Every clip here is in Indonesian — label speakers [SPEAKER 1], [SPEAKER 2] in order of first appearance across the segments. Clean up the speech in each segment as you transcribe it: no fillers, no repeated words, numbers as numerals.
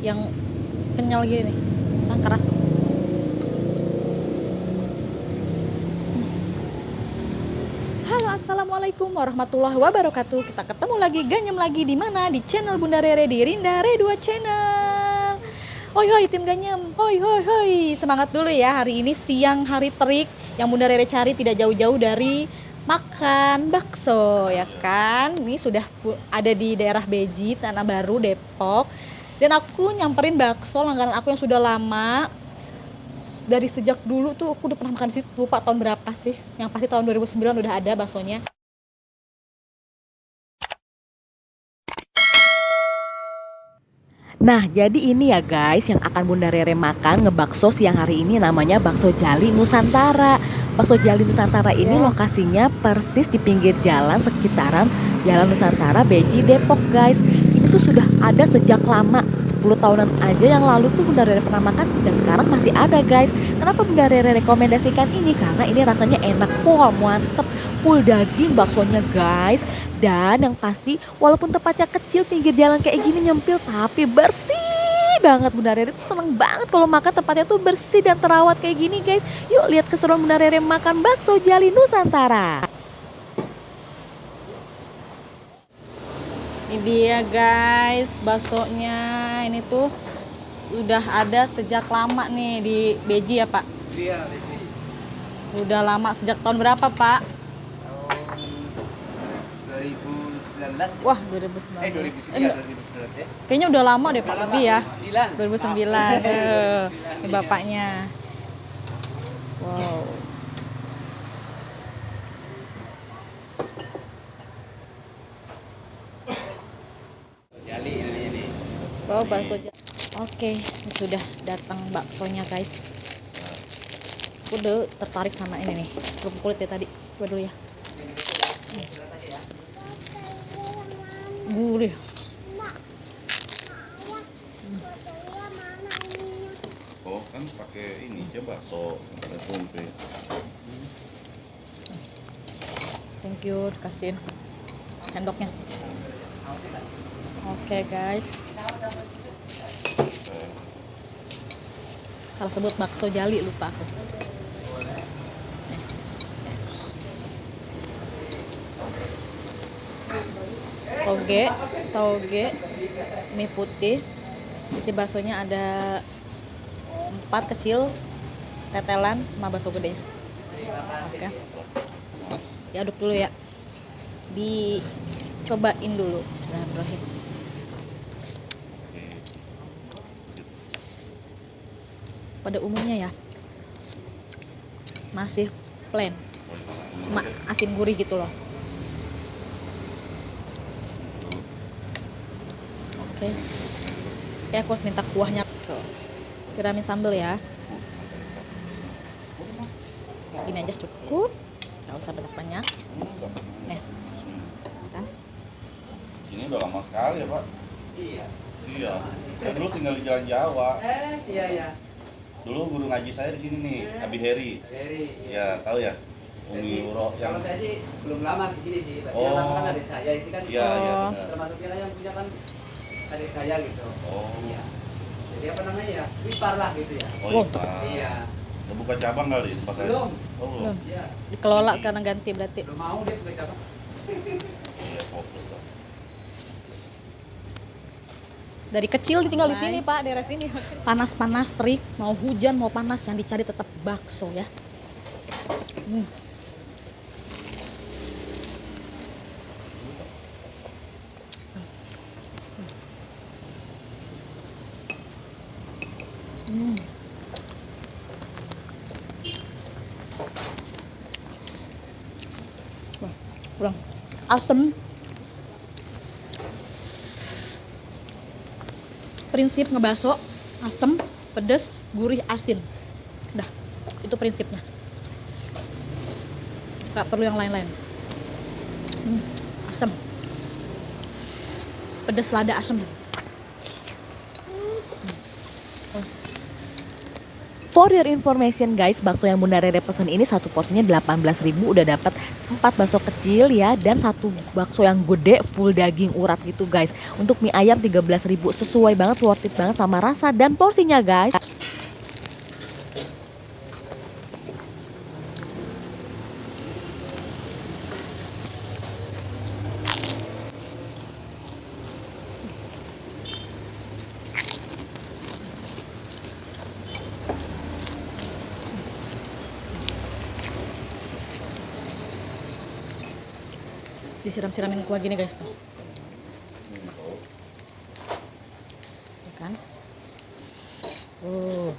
[SPEAKER 1] yang kenyal gini, kan keras tuh. Halo, assalamualaikum warahmatullahi wabarakatuh. Kita ketemu lagi, ganyem lagi di mana? Di channel Bunda Rere di Rinda Re2 Channel. Hoi hoi tim ganyem, hoi hoi hoi. Semangat dulu ya, hari ini siang hari terik. Yang Bunda Rere cari tidak jauh-jauh dari makan bakso ya kan. Ini sudah ada di daerah Beji, Tanah Baru, Depok. Dan aku nyamperin bakso langganan aku yang sudah lama. Dari sejak dulu tuh aku udah pernah makan di situ, lupa tahun berapa sih. Yang pasti tahun 2009 udah ada baksonya.
[SPEAKER 2] Nah, jadi ini ya guys yang akan Bunda Rere makan ngebakso siang hari ini, namanya bakso Jali Nusantara. Bakso Jali Nusantara ini lokasinya persis di pinggir jalan sekitaran Jalan Nusantara Beji Depok guys. Ini tuh sudah ada sejak lama, 10 tahunan aja yang lalu tuh Bunda Rere pernah makan dan sekarang masih ada guys. Kenapa Bunda Rere rekomendasikan ini? Karena ini rasanya enak, pol, mantep, full daging baksonya guys. Dan yang pasti walaupun tempatnya kecil pinggir jalan kayak gini nyempil tapi bersih banget. Bunda Rere tuh seneng banget kalau makan tempatnya tuh bersih dan terawat kayak gini guys. Yuk lihat keseruan Bunda Rere makan bakso Jali Nusantara.
[SPEAKER 1] Ini dia guys, baksonya. Ini tuh udah ada sejak lama nih di Beji ya Pak?
[SPEAKER 3] Iya, Beji.
[SPEAKER 1] Udah lama, sejak tahun berapa Pak?
[SPEAKER 3] Tahun 2019.
[SPEAKER 1] Wah 2019.
[SPEAKER 3] 2009 ya.
[SPEAKER 1] Kayaknya udah lama deh Pak,
[SPEAKER 3] Udah
[SPEAKER 1] lebih
[SPEAKER 3] lama,
[SPEAKER 1] ya.
[SPEAKER 3] 2009.
[SPEAKER 1] 2009. Ini bapaknya. Wow.
[SPEAKER 3] Jali namanya nih.
[SPEAKER 1] Wow, bakso. Oke, ini sudah datang baksonya guys. Aku udah tertarik sama ini nih, kerupuk kulit ya tadi. Coba dulu ya. Gurih.
[SPEAKER 4] Oh kan pakai ini coba bakso pakai tempe.
[SPEAKER 1] Thank you, dikasihin sendoknya. Oke guys. Salah sebut bakso Jali, lupa aku. Toge, mie putih. Isi baksonya ada 4 kecil, tetelan, sama bakso gede. Oke. Diaduk dulu ya. Dicobain dulu. Bismillahirrahmanirrahim. Pada umumnya ya masih plain, asin gurih gitu loh. Oke. Ya aku harus minta kuahnya. Siramin sambal ya. Gini aja cukup, nggak usah banyak-banyak. Nih, kan?
[SPEAKER 4] Sini udah lama sekali ya Pak.
[SPEAKER 3] Iya.
[SPEAKER 4] Iya. Saya dulu tinggal di Jalan Jawa.
[SPEAKER 3] Iya ya.
[SPEAKER 4] Dulu guru ngaji saya di sini nih, Abi Heri.
[SPEAKER 3] Heri.
[SPEAKER 4] Ya tahu ya.
[SPEAKER 3] Saya
[SPEAKER 4] Umi
[SPEAKER 3] sih-
[SPEAKER 4] Wuro yang.
[SPEAKER 3] Kalau saya sih belum lama di sini sih. Tapi
[SPEAKER 4] Oh.
[SPEAKER 3] yang lama kan adik saya itu kan.
[SPEAKER 4] Iya iya
[SPEAKER 1] Oh.
[SPEAKER 4] benar.
[SPEAKER 3] Termasuknya yang punya kan adik saya gitu.
[SPEAKER 4] Oh.
[SPEAKER 3] Iya. Jadi apa namanya ya? Wipar lah gitu ya.
[SPEAKER 4] Oh
[SPEAKER 1] Oh.
[SPEAKER 4] iya Pak.
[SPEAKER 3] Iya.
[SPEAKER 4] Udah buka cabang kali tempat lain?
[SPEAKER 3] Belum.
[SPEAKER 4] Oh belum.
[SPEAKER 1] Belum.
[SPEAKER 3] Iya.
[SPEAKER 1] Dikelola karena ganti berarti.
[SPEAKER 3] Belum mau deh punya cabang.
[SPEAKER 4] Iya fokus lah.
[SPEAKER 1] Dari kecil ditinggal di sini Pak, daerah sini. Panas-panas terik, mau hujan mau panas, yang dicari tetap bakso ya. Hmm. Hmm. Wah, kurang asem. Prinsip ngebaso, asem, pedes, gurih, asin. Udah, itu prinsipnya. Gak perlu yang lain-lain. Asem, pedes, lada, asem.
[SPEAKER 2] For your information guys, bakso yang Bunda Rere pesen ini satu porsinya 18.000, udah dapat 4 bakso kecil ya, dan satu bakso yang gede full daging urat gitu guys. Untuk mie ayam 13.000, sesuai banget, worth it banget sama rasa dan porsinya guys.
[SPEAKER 1] Disiram-siramin kuah gini guys tuh. Ya kan? Oh.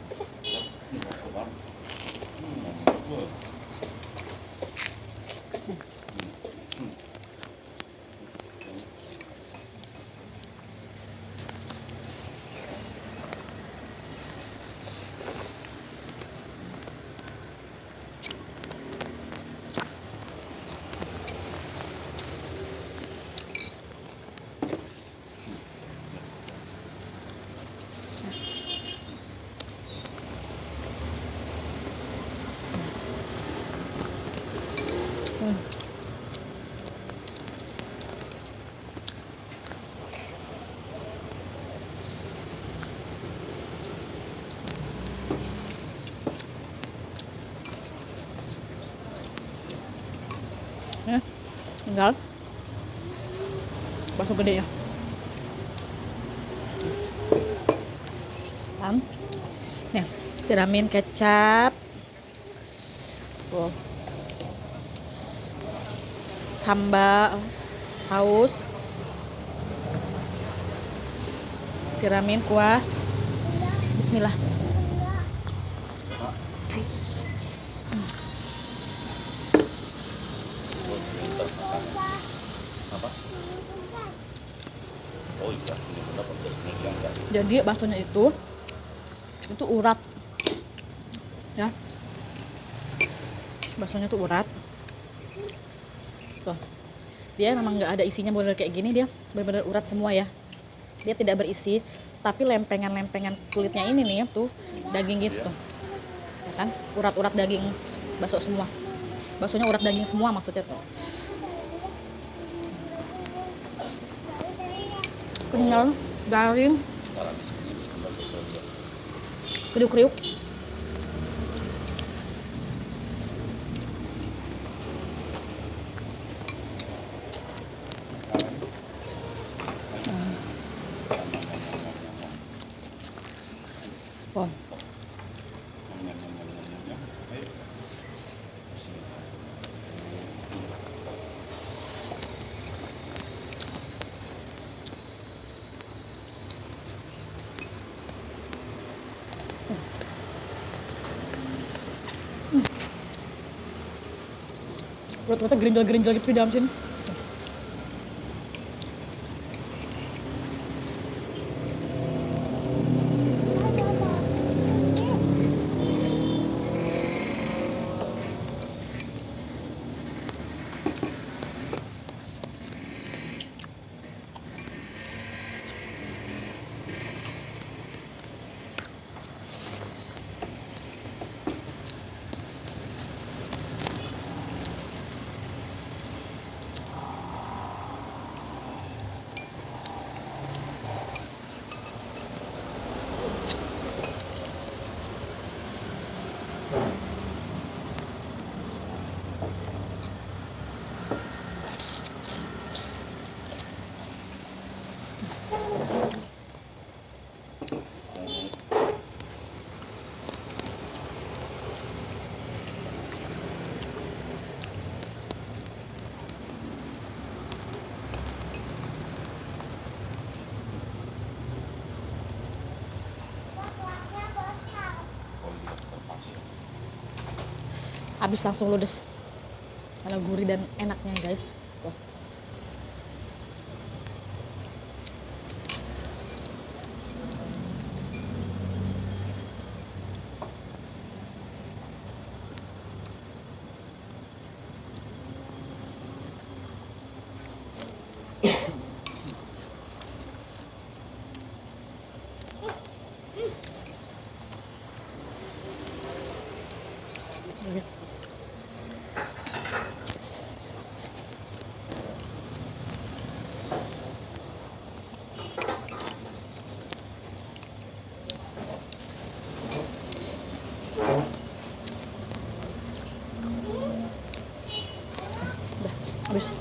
[SPEAKER 1] Tinggal bakso gede ya kan. Nih, siramin kecap, sambal, saus, siramin kuah. Bismillah.
[SPEAKER 4] Apa? Oh iya, ini Bunda pakai ini enggak.
[SPEAKER 1] Jadi baksonya itu urat ya, baksonya tuh urat tuh. Dia memang nggak ada isinya, model kayak gini, dia benar-benar urat semua ya. Dia tidak berisi, tapi lempengan-lempengan kulitnya ini nih tuh daging gitu tuh ya kan, urat-urat daging bakso semua. Baksonya urat daging semua maksudnya tuh. Kenyal, garing,
[SPEAKER 4] Sekarang di sini Bunda coba.
[SPEAKER 1] kriuk-kriuk. Wah, perut-perutnya gerinjal-gerinjal gitu di dalam sini. Habis langsung ludes, karena gurih dan enaknya guys. Tuh. Oke. Udah, habis.